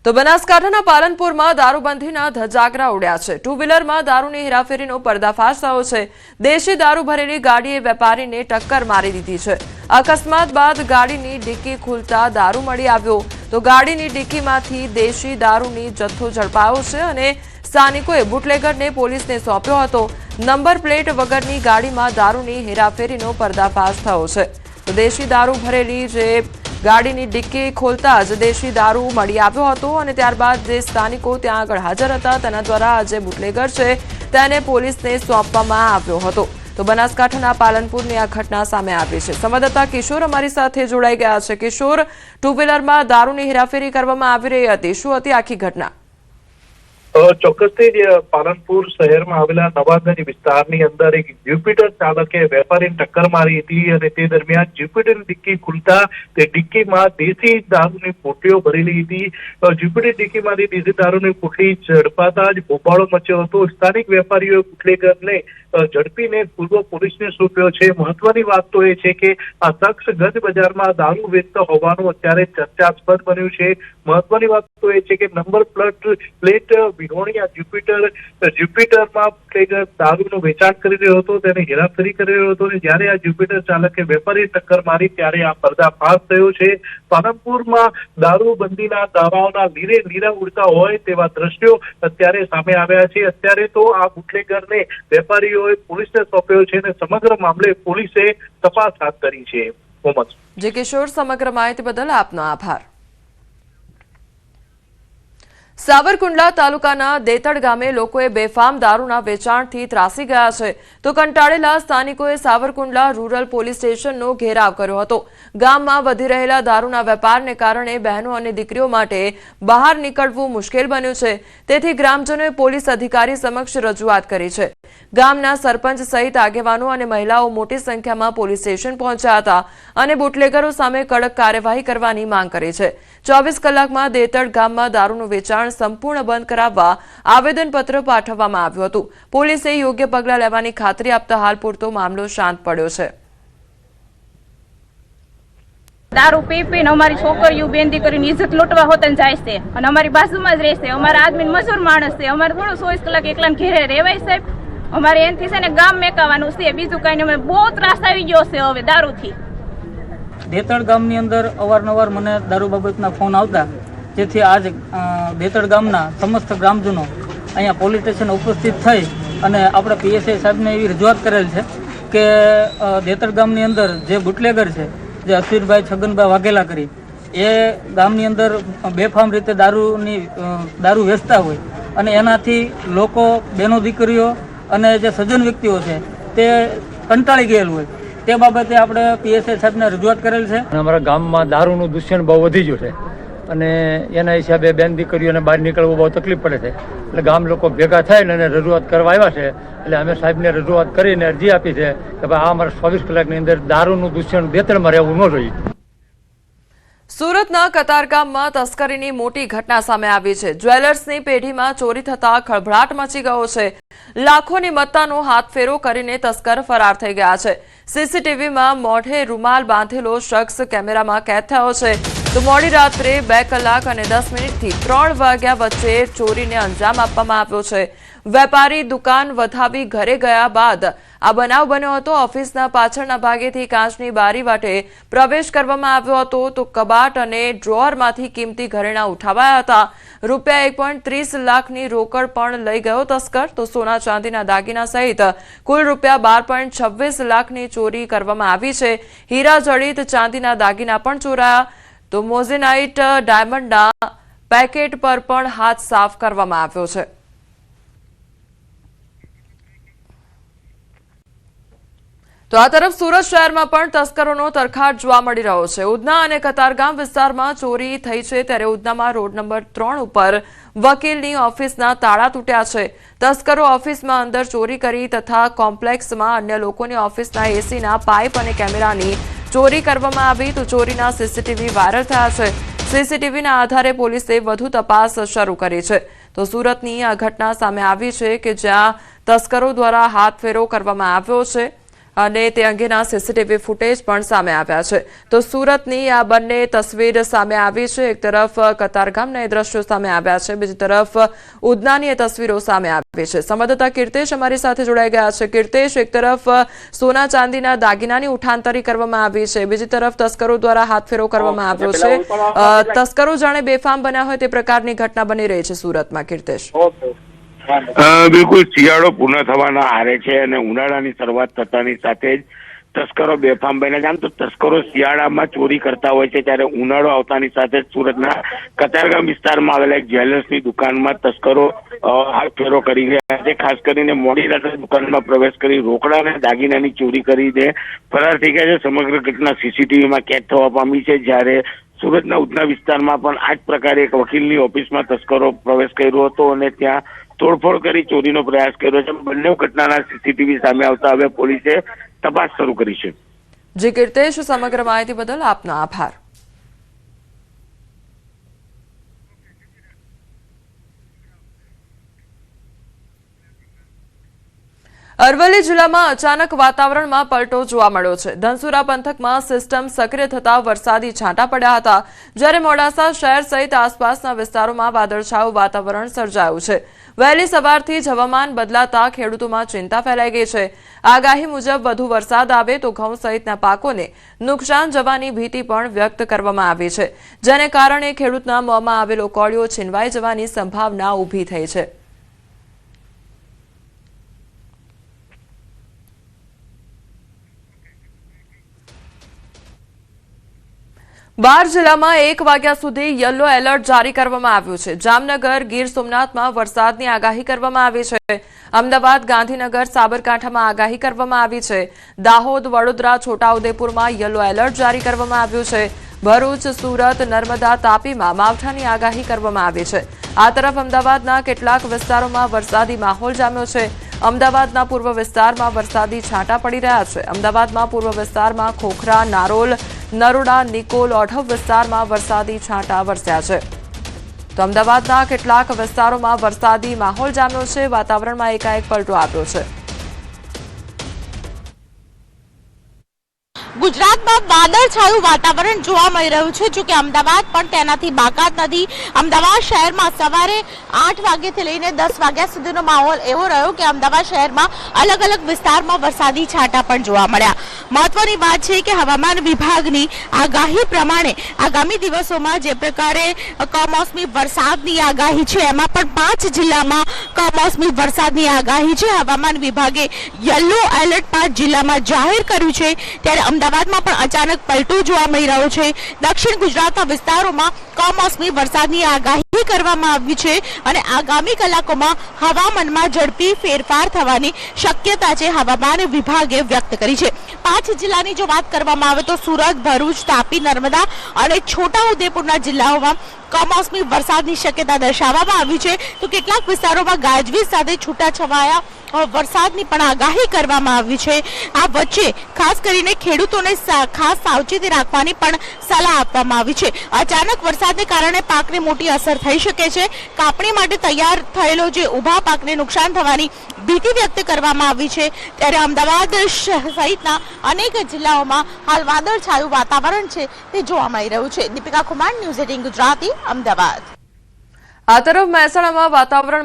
તો બનાસકાંઠાના પાલનપુરમાં દારૂબંધીના ધજાગરા ઉડ્યા છે। ટુ વ્હીલરમાં દારૂની હેરાફેરીનો પર્દાફાશ થયો છે। દેશી દારૂ ભરેલી ગાડીએ વેપારીને ટક્કર મારી દીધી છે। અકસ્માત બાદ ગાડીની ડિક્કી ખુલતા દારૂ મળી આવ્યો તો ગાડીની ડિક્કીમાંથી દેશી દારૂની જથ્થો ઝડપાયો છે અને સ્થાનિકોએ બુટલેગરને પોલીસને સોંપ્યો હતો। નંબર પ્લેટ વગરની ગાડીમાં દારૂની હેરાફેરીનો પર્દાફાશ થયો છે। તો દેશી દારૂ ભરેલી જે ગાડીની ડિક્કી ખોલતા જ દેશી દારૂ મળી આવ્યો હતો અને ત્યારબાદ જે સ્થાનિકો ત્યાં આગળ હાજર હતા તેના દ્વારા જે બુટલેગર છે તેને પોલીસને સોંપવામાં આવ્યો હતો। તો બનાસકાંઠાના પાલનપુરની આ ઘટના સામે આવી છે। સંવાદદાતા કિશોર અમારી સાથે જોડાઈ ગયા છે। કિશોર, ટુ વ્હીલરમાં દારૂની હેરાફેરી કરવામાં આવી રહી હતી, શું હતી આખી ઘટના? ચોક્કસથી પાલનપુર શહેરમાં આવેલા નવાગંજ વિસ્તારની અંદર એક જ્યુપિટર ચાલકે વેપારીને ટક્કર મારી હતી અને તે દરમિયાન જ્યુપિટરની ડિક્કી ખુલતા તે ડિક્કીમાં દેશી દારૂની પોટલીઓ ભરેલી હતી। જ્યુપિટર ડિક્કીમાંથી દેશી દારૂની પોટલી ઝડપાતા જ બોબાળો મચ્યો હતો। સ્થાનિક વેપારીઓએ બુટલેગરને ઝડપીને પૂર્વ પોલીસને સોંપ્યો છે। મહત્વની વાત તો એ છે કે આ શખ્સ ગંજ બજારમાં દારૂ વેચતો હોવાનું અત્યારે ચર્ચાસ્પદ બન્યું છે। મહત્વની વાત તો એ છે કે નંબર પ્લેટ વિહોણિયા જ્યુપિટરમાં બુટલેગર દારૂનું વેચાણ કરી રહ્યો હતો, તેને હેરાફેરી કરી રહ્યો હતો અને જ્યારે આ જ્યુપિટર ચાલકે વેપારી ટક્કર મારી ત્યારે આ પર્દાફાશ થયો છે। પાલનપુરમાં દારૂબંધીના દાવાઓના લીરા ઉડતા હોય તેવા દ્રશ્યો અત્યારે સામે આવ્યા છે। અત્યારે તો આ બુટલેગરને વેપારીઓએ પોલીસને સોંપ્યો છે અને સમગ્ર મામલે પોલીસે તપાસ હાથ ધરી છે। મોહમ્મદ જે કિશોર, સમગ્ર માહિતી બદલ આપનો આભાર। સાવરકુંડલા તાલુકાના દેતડ ગામે લોકોએ બેફામ દારૂના વેચાણથી ત્રાસી ગયા છે તો કંટાળેલા સ્થાનિકોએ સાવરકુંડલા રૂરલ પોલીસ સ્ટેશનનો ઘેરાવ કર્યો હતો। ગામમાં વધી રહેલા દારૂના વેપારને કારણે બહેનો અને દીકરીઓ માટે બહાર નીકળવું મુશ્કેલ બન્યું છે, તેથી ગ્રામજનોએ પોલીસ અધિકારી સમક્ષ રજૂઆત કરી છે। ગામના સરપંચ સહિત આગેવાનો અને મહિલાઓ મોટી સંખ્યામાં પોલીસ સ્ટેશન પહોંચ્યા હતા અને બુટલેગરો સામે કડક કાર્યવાહી કરવાની માંગ કરી છે। 24 કલાકમાં દેતડ ગામમાં દારૂનું વેચાણ સંપૂર્ણ બંધ કરાવવા આવેદનપત્ર પાઠવવામાં આવ્યું હતું। પોલીસે યોગ્ય પગલાં લેવાની ખાતરી આપતા હાલ પૂરતો મામલો શાંત પડ્યો છે। દારૂ પીને અમારી છોકરીઓ બેન દીકરીની ઇજ્જત લૂંટવા હોતન જાય છે અને અમારી બાજુમાં જ રહેશે। અમારા આદમી મજૂર માણસ છે, અમારે થોડું 24 કલાક એકલા ઘેરે રહેવાય સાહેબ। અમારે એનથી છે ને ગામ મેકાવાનું છે, બીજું કઈ નહીં। અમે બહુ ત્રાસ આવી ગયો છે હવે દારૂથી। દેતડ ગામની અંદર અવારનવાર મને દારૂ બાબતના ફોન આવતા, જેથી આજ દેતડ ગામના સમસ્ત ગ્રામજનો અહીંયા પોલીસ સ્ટેશન ઉપસ્થિત થઈ અને આપણે પીએસઆઈ સાહેબને એવી રજૂઆત કરેલ છે કે દેતડ ગામની અંદર જે બુટલેગર છે, જે અસીરભાઈ છગનભાઈ વાઘેલા કરી, એ ગામની અંદર બેફામ રીતે દારૂ વેચતા હોય અને એનાથી લોકો, બહેનો દીકરીઓ અને જે સજ્જન વ્યક્તિઓ છે તે કંટાળી ગયેલ હોય, તે બાબતે આપણે પીએસઆઈ સાહેબને રજૂઆત કરેલ છે। અમારા ગામમાં દારૂનું દૂષણ બહુ વધી ગયું છે અને એના હિસાબે બેન દીકરીઓને બહાર નીકળવું બહુ તકલીફ પડે છે, એટલે ગામ લોકો ભેગા થઈને અને રજૂઆત કરવા આવ્યા છે। એટલે અમે સાહેબને રજૂઆત કરીને અરજી આપી છે કે ભાઈ આ અમારા 24 કલાકની અંદર દારૂનું દૂષણ દેતડમાં રહેવું ન જોઈએ। સુરતના કતારગામમાં તસ્કરીની મોટી ઘટના સામે આવી છે। જ્વેલર્સની પેઢીમાં ચોરી થતા ખળભળાટ મચી ગયો છે। લાખોની મત્તાનો હાથફેરો કરીને તસ્કર ફરાર થઈ ગયા છે। સીસીટીવીમાં મોઢે રૂમાલ બાંધેલો શખ્સ કેમેરામાં કેદ થયો છે। તો મોડી રાત્રે 2 કલાક અને 10 મિનિટથી 3 વાગ્યા વચ્ચે ચોરીને અંજામ આપવામાં આવ્યો છે। વેપારી દુકાન વધાવી ઘરે ગયા બાદ આ બનાવ બન્યો હતો। ઓફિસના પાછળના ભાગેથી કાચની બારી વાટે પ્રવેશ કરવામાં આવ્યો હતો તો કબાટ અને ડ્રોઅરમાંથી કિંમતી ઘરેણાં ઉઠાવાયા હતા। રૂપિયા 1.30 લાખની રોકડ પણ લઈ ગયો તસ્કર। તો સોના ચાંદીના દાગીના સહિત કુલ રૂપિયા 12.26 લાખની ચોરી કરવામાં આવી છે। હીરા જડિત ચાંદીના દાગીના પણ ચોરાયા। તો મોઝેનાઇટ ડાયમંડના પેકેટ પર પણ હાથ સાફ કરવામાં આવ્યો છે। તો આ તરફ સુરત શહેરમાં પણ તસ્કરોનો તરખાટ જોવા મળી રહ્યો છે। ઉધના અને કતારગામ વિસ્તારમાં ચોરી થઈ છે, ત્યારે ઉધનામાં રોડ નંબર 3 ઉપર વકીલની ઓફિસના તાળા તૂટ્યા છે। તસ્કરો ઓફિસમાં અંદર ચોરી કરી તથા કોમ્પ્લેક્સમાં અન્ય લોકોની ઓફિસના એસીના પાઇપ અને કેમેરાની ચોરી કરવામાં આવી। તો ચોરીના સીસીટીવી વાયરલ થયા છે। સીસીટીવીના આધારે પોલીસે વધુ તપાસ શરૂ કરી છે। તો સુરતની આ ઘટના સામે આવી છે કે જ્યાં તસ્કરો દ્વારા હાથફેરો કરવામાં આવ્યો છે અને તે અંગેના સીસીટીવી ફૂટેજ પણ સામે આવ્યા છે। તો સુરતની આ બંને તસવીર સામે આવી છે। એક તરફ કતારગામના એ દ્રશ્યો સામે આવ્યા છે, બીજી તરફ ઉધનાની એ તસવીરો સામે આવી છે। સંવાદદાતા કીર્તેશ અમારી સાથે જોડાઈ ગયા છે। કીર્તેશ, એક તરફ સોના ચાંદીના દાગીનાની ઉઠાંતરી કરવામાં આવી છે, બીજી તરફ તસ્કરો દ્વારા હાથફેરો કરવામાં આવ્યો છે। તસ્કરો જાણે બેફામ બન્યા હોય તે પ્રકારની ઘટના બની રહી છે સુરતમાં। કીર્તેશ, બિલકુલ શિયાળો પૂર્ણ થવાના આરે છે અને ઉનાળાની શરૂઆત થતાની સાથે જ તસ્કરો બેફામ બન્યા છે। આમ તો તસ્કરો શિયાળામાં ચોરી કરતા હોય છે, ત્યારે ઉનાળો આવતાની સાથે જ સુરતના કતારગામ વિસ્તારમાં આવેલા એક જ્વેલર્સની દુકાનમાં તસ્કરો હાથફેરો કરી રહ્યા છે। ખાસ કરીને મોડી રાત્રે દુકાનમાં પ્રવેશ કરી રોકડા અને દાગીનાની ચોરી કરીને ફરાર થઈ ગયા છે। સમગ્ર ઘટના સીસીટીવીમાં કેદ થવા પામી છે, જ્યારે સુરતના ઉધના વિસ્તારમાં પણ આ જ પ્રકારે એક વકીલની ઓફિસમાં તસ્કરો પ્રવેશ કર્યો હતો અને ત્યાં તોડફોડ કરી ચોરીનો પ્રયાસ કર્યો છે। બંને ઘટનાના સીસીટીવી સામે આવતા હવે પોલીસે તપાસ શરૂ કરી છે। જી કીર્તેશ, સમગ્ર માહિતી બદલ આપનો આભાર। અરવલ્લી જિલ્લામાં અચાનક વાતાવરણમાં પલટો જોવા મળ્યો છે। ધનસુરા પંથકમાં સિસ્ટમ સક્રિય થતા વરસાદી છાંટા પડ્યા હતા, જ્યારે મોડાસા શહેર સહિત આસપાસના વિસ્તારોમાં વાદળછાયું વાતાવરણ સર્જાયું છે। વહેલી સવારથી જ હવામાન બદલાતા ખેડૂતોમાં ચિંતા ફેલાઈ ગઈ છે। આગાહી મુજબ વધુ વરસાદ આવે તો ઘઉં સહિતના પાકોને નુકસાન જવાની ભીતિ પણ વ્યક્ત કરવામાં આવી છે, જેને કારણે ખેડૂતના મોંમાં આવેલો કોળિયો છીનવાઈ જવાની સંભાવના ઊભી થઈ છે। બાર જિલ્લામાં 1 વાગ્યા સુધી યલો એલર્ટ જારી કરવામાં આવ્યું છે। જામનગર, ગીર સોમનાથમાં વરસાદની આગાહી કરવામાં આવી છે। અમદાવાદ, ગાંધીનગર, સાબરકાંઠામાં આગાહી કરવામાં આવી છે। દાહોદ, વડોદરા, છોટાઉદેપુરમાં યલો એલર્ટ જારી કરવામાં આવ્યું છે। ભરૂચ, સુરત, નર્મદા, તાપીમાં માવઠાની આગાહી કરવામાં આવી છે। આ તરફ અમદાવાદના કેટલાક વિસ્તારોમાં વરસાદી માહોલ જામ્યો છે। અમદાવાદના પૂર્વ વિસ્તારમાં વરસાદી છાંટા પડી રહ્યા છે। અમદાવાદમાં પૂર્વ વિસ્તારમાં ખોખરા, નારોલ, નરોડા, નિકોલ, ઓઢવ વિસ્તારમાં વરસાદી છાંટા વરસ્યા છે। તો અમદાવાદના કેટલાક વિસ્તારોમાં વરસાદી માહોલ જામ્યો છે। વાતાવરણમાં એકાએક પલટો આવ્યો છે। ગુજરાતમાં વાદળછાયું વાતાવરણ જોવા મળી રહ્યું છે, જો કે અમદાવાદ પણ તેનાથી બાકાત નથી। અમદાવાદ શહેરમાં સવારે 8 વાગ્યાથી લઈને 10 વાગ્યા સુધીનો માહોલ એવો રહ્યો કે અમદાવાદ શહેરમાં અલગ અલગ વિસ્તારમાં વરસાદી છાંટા પણ જોવા મળ્યા। મહત્વની વાત છે કે હવામાન વિભાગની આગાહી પ્રમાણે આગામી દિવસોમાં જે પ્રકારે કમોસમી વરસાદની આગાહી છે, એમાં પણ 5 જિલ્લામાં કમોસમી વરસાદની આગાહી છે। હવામાન વિભાગે યલો એલર્ટ 5 જિલ્લામાં જાહેર કર્યું છે, ત્યારે અમદાવાદમાં પણ અચાનક પલટો જોવા મળી રહ્યો છે। દક્ષિણ ગુજરાતના વિસ્તારોમાં કમોસમી વરસાદની આગાહી કરવામાં આવી છે અને આગામી કલાકોમાં હવામાનમાં ઝડપી ફેરફાર થવાની શક્યતા છે, હવામાન વિભાગે વ્યક્ત કરી છે। 5 જિલ્લાની જો વાત કરવામાં આવે તો સુરત, ભરૂચ, તાપી, નર્મદા અને છોટાઉદેપુરના જિલ્લાઓમાં કમોસમી વરસાદની શક્યતા દર્શાવવામાં આવી છે। તો કેટલાક વિસ્તારોમાં ગાજવીજ સાથે છૂટાછવાયા વરસાદની પણ આગાહી કરવામાં આવી છે। આ વચ્ચે ખાસ કરીને ખેડૂતોને ખાસ સાવચેતી રાખવાની પણ સલાહ આપવામાં આવી છે। અચાનક વરસાદને કારણે પાકને મોટી અસર થઈ શકે છે। કાપણી માટે તૈયાર થયેલો જે ઊભા પાકને નુકસાન થવાની ભીતિ વ્યક્ત કરવામાં આવી છે, ત્યારે અમદાવાદ સહિતના અનેક જિલ્લાઓમાં હાલ વાદળછાયું વાતાવરણ છે તે જોવા મળી રહ્યું છે। દીપિકા કુમાર, ન્યૂઝ 18 ગુજરાતી, અમદાવાદ। આ તરફ મહેસાણામાં વાતાવરણ